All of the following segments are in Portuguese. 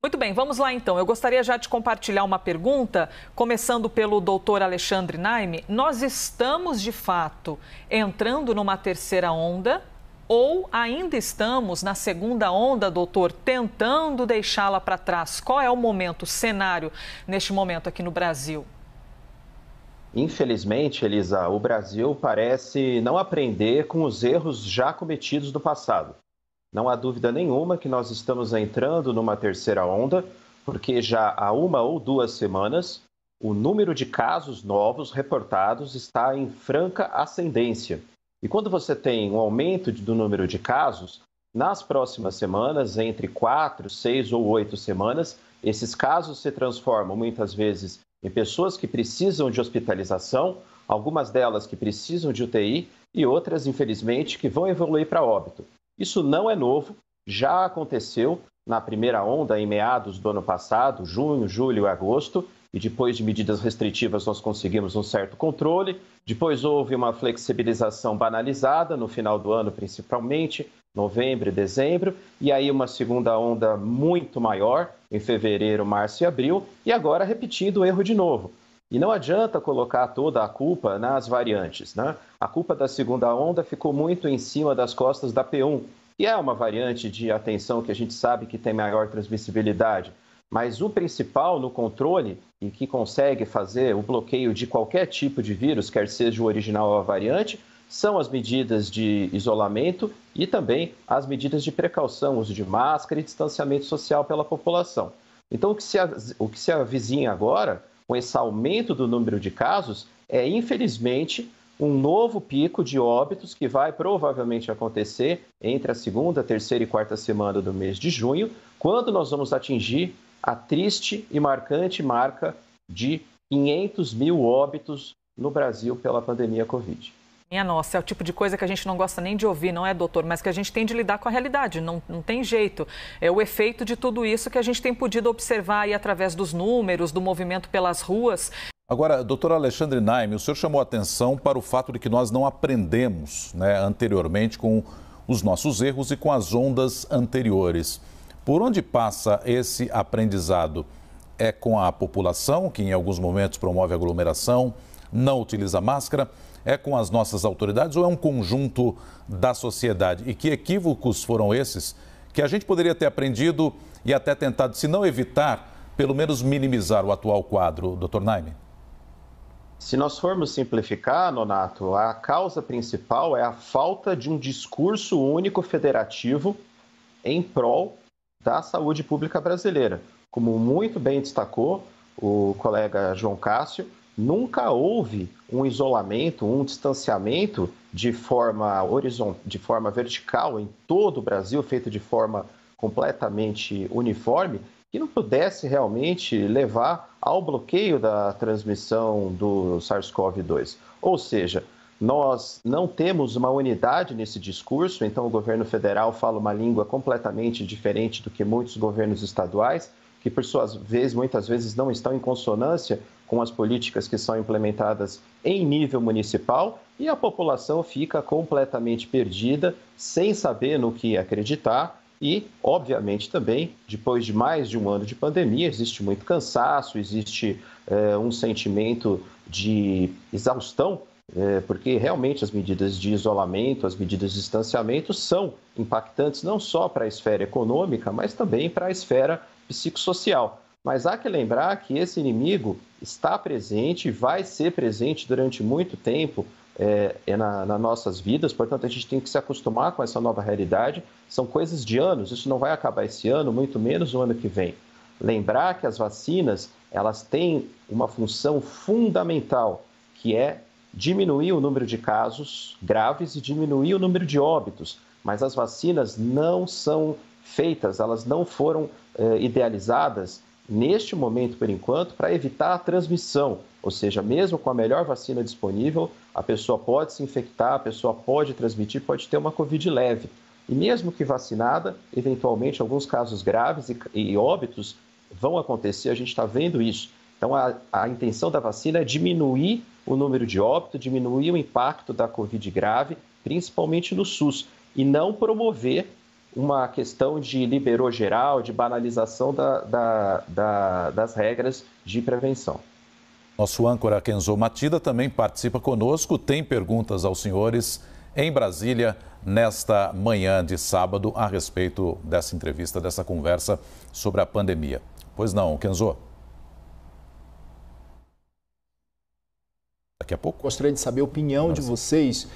Muito bem, vamos lá então. Eu gostaria já de compartilhar uma pergunta, começando pelo doutor Alexandre Naime. Nós estamos, de fato, entrando numa terceira onda ou ainda estamos na segunda onda, doutor, tentando deixá-la para trás? Qual é o momento, o cenário neste momento aqui no Brasil? Infelizmente, Elisa, o Brasil parece não aprender com os erros já cometidos no passado. Não há dúvida nenhuma que nós estamos entrando numa terceira onda, porque já há 1 ou 2 semanas o número de casos novos reportados está em franca ascendência. E quando você tem um aumento do número de casos, nas próximas semanas, entre 4, 6 ou 8 semanas, esses casos se transformam muitas vezes em pessoas que precisam de hospitalização, algumas delas que precisam de UTI e outras, infelizmente, que vão evoluir para óbito. Isso não é novo, já aconteceu na primeira onda em meados do ano passado, junho, julho e agosto, e depois de medidas restritivas nós conseguimos um certo controle. Depois houve uma flexibilização banalizada no final do ano, principalmente, novembro e dezembro, e aí uma segunda onda muito maior em fevereiro, março e abril, e agora repetindo o erro de novo. E não adianta colocar toda a culpa nas variantes, né? A culpa da segunda onda ficou muito em cima das costas da P1, que é uma variante de atenção que a gente sabe que tem maior transmissibilidade. Mas o principal no controle e que consegue fazer o bloqueio de qualquer tipo de vírus, quer seja o original ou a variante, são as medidas de isolamento e também as medidas de precaução, uso de máscara e distanciamento social pela população. Então, o que se avizinha agora, com esse aumento do número de casos, é, infelizmente, um novo pico de óbitos que vai provavelmente acontecer entre a segunda, terceira e quarta semana do mês de junho, quando nós vamos atingir a triste e marcante marca de 500 mil óbitos no Brasil pela pandemia Covid. Minha nossa, é o tipo de coisa que a gente não gosta nem de ouvir, não é, doutor? Mas que a gente tem de lidar com a realidade, não tem jeito. É o efeito de tudo isso que a gente tem podido observar aí através dos números, do movimento pelas ruas. Agora, doutor Alexandre Naime, o senhor chamou a atenção para o fato de que nós não aprendemos, anteriormente com os nossos erros e com as ondas anteriores. Por onde passa esse aprendizado? É com a população, que em alguns momentos promove aglomeração, não utiliza máscara? É com as nossas autoridades ou é um conjunto da sociedade? E que equívocos foram esses que a gente poderia ter aprendido e até tentado, se não evitar, pelo menos minimizar o atual quadro, doutor Naime? Se nós formos simplificar, Nonato, a causa principal é a falta de um discurso único federativo em prol da saúde pública brasileira. Como muito bem destacou o colega João Cássio, nunca houve um isolamento, um distanciamento de forma vertical em todo o Brasil, feito de forma completamente uniforme, que não pudesse realmente levar ao bloqueio da transmissão do SARS-CoV-2. Ou seja, nós não temos uma unidade nesse discurso, então o governo federal fala uma língua completamente diferente do que muitos governos estaduais, que por suas vezes, muitas vezes não estão em consonância com as políticas que são implementadas em nível municipal, e a população fica completamente perdida, sem saber no que acreditar. E, obviamente, também, depois de mais de um ano de pandemia, existe muito cansaço, existe um sentimento de exaustão, porque realmente as medidas de isolamento, as medidas de distanciamento são impactantes não só para a esfera econômica, mas também para a esfera psicossocial. Mas há que lembrar que esse inimigo está presente e vai ser presente durante muito tempo nas nossas vidas, portanto a gente tem que se acostumar com essa nova realidade. São coisas de anos, isso não vai acabar esse ano, muito menos o ano que vem. Lembrar que as vacinas, elas têm uma função fundamental, que é diminuir o número de casos graves e diminuir o número de óbitos, mas as vacinas não são feitas, elas não foram idealizadas neste momento, por enquanto, para evitar a transmissão. Ou seja, mesmo com a melhor vacina disponível, a pessoa pode se infectar, a pessoa pode transmitir, pode ter uma Covid leve. E mesmo que vacinada, eventualmente, alguns casos graves e óbitos vão acontecer, a gente está vendo isso. Então, a intenção da vacina é diminuir o número de óbitos, diminuir o impacto da Covid grave, principalmente no SUS, e não promover uma questão de liberou geral, de banalização das regras de prevenção. Nosso âncora Kenzo Matida também participa conosco, tem perguntas aos senhores em Brasília nesta manhã de sábado a respeito dessa entrevista, dessa conversa sobre a pandemia. Pois não, Kenzo? Daqui a pouco. Gostaria de saber a opinião de vocês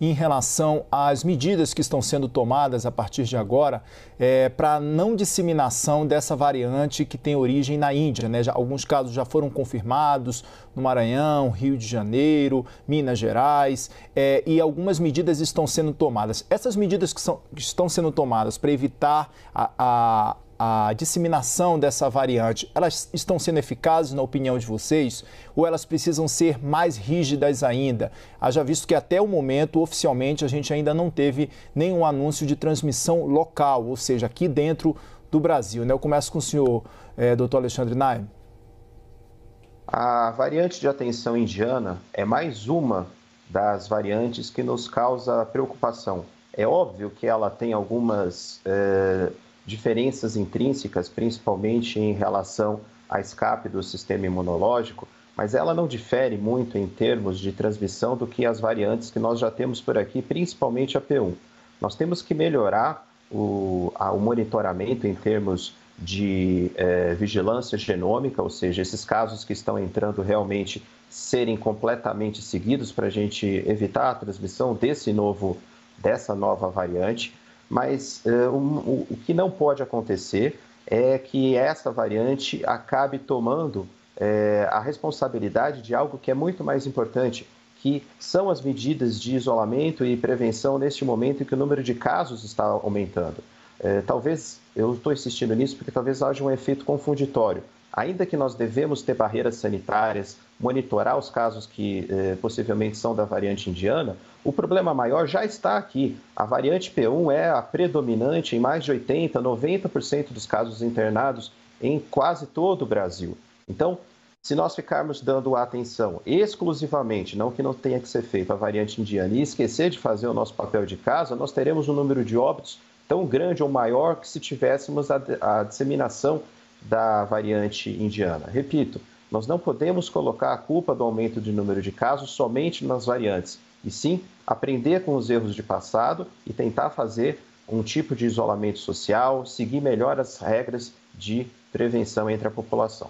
em relação às medidas que estão sendo tomadas a partir de agora para a não disseminação dessa variante que tem origem na Índia, né? Alguns casos já foram confirmados no Maranhão, Rio de Janeiro, Minas Gerais, e algumas medidas estão sendo tomadas. Essas medidas que estão sendo tomadas para evitar a disseminação dessa variante, elas estão sendo eficazes na opinião de vocês ou elas precisam ser mais rígidas ainda? Haja visto que até o momento, oficialmente, a gente ainda não teve nenhum anúncio de transmissão local, ou seja, aqui dentro do Brasil, né? Eu começo com o senhor, doutor Alexandre Naime. A variante de atenção indiana é mais uma das variantes que nos causa preocupação. É óbvio que ela tem algumas diferenças intrínsecas, principalmente em relação a escape do sistema imunológico, mas ela não difere muito em termos de transmissão do que as variantes que nós já temos por aqui, principalmente a P1. Nós temos que melhorar o monitoramento em termos de vigilância genômica, ou seja, esses casos que estão entrando realmente serem completamente seguidos para a gente evitar a transmissão dessa nova variante. Mas o que não pode acontecer é que essa variante acabe tomando a responsabilidade de algo que é muito mais importante, que são as medidas de isolamento e prevenção neste momento em que o número de casos está aumentando. Talvez, eu estou insistindo nisso porque talvez haja um efeito confunditório. Ainda que nós devemos ter barreiras sanitárias, monitorar os casos que possivelmente são da variante indiana, o problema maior já está aqui. A variante P1 é a predominante em mais de 80%, 90% dos casos internados em quase todo o Brasil. Então, se nós ficarmos dando atenção exclusivamente, não que não tenha que ser feito, à variante indiana e esquecer de fazer o nosso papel de casa, nós teremos um número de óbitos tão grande ou maior que se tivéssemos a disseminação da variante indiana. Repito, nós não podemos colocar a culpa do aumento de número de casos somente nas variantes, e sim aprender com os erros de passado e tentar fazer um tipo de isolamento social, seguir melhor as regras de prevenção entre a população.